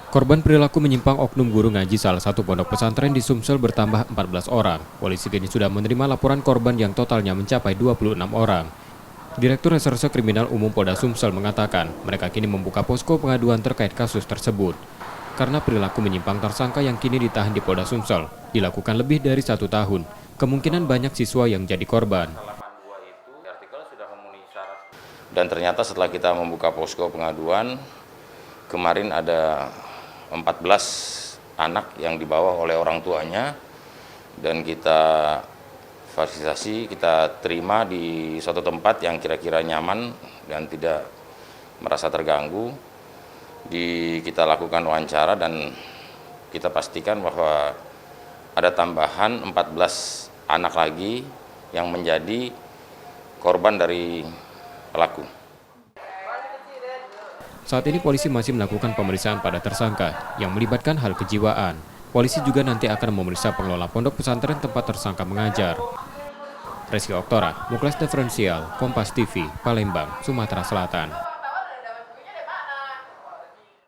Korban perilaku menyimpang oknum guru ngaji salah satu pondok pesantren di Sumsel bertambah 14 orang. Polisi kini sudah menerima laporan korban yang totalnya mencapai 26 orang. Direktur Reserse Kriminal Umum Polda Sumsel mengatakan mereka kini membuka posko pengaduan terkait kasus tersebut. Karena perilaku menyimpang tersangka yang kini ditahan di Polda Sumsel dilakukan lebih dari 1 tahun, kemungkinan banyak siswa yang jadi korban. Dan ternyata setelah kita membuka posko pengaduan, kemarin ada 14 anak yang dibawa oleh orang tuanya dan kita fasilitasi, kita terima di suatu tempat yang kira-kira nyaman dan tidak merasa terganggu. Kita lakukan wawancara dan kita pastikan bahwa ada tambahan 14 anak lagi yang menjadi korban dari pelaku. Saat ini polisi masih melakukan pemeriksaan pada tersangka yang melibatkan hal kejiwaan. Polisi juga nanti akan memeriksa pengelola pondok pesantren tempat tersangka mengajar. Reski Oktora, Muklas Diferensial, Kompas TV, Palembang, Sumatera Selatan.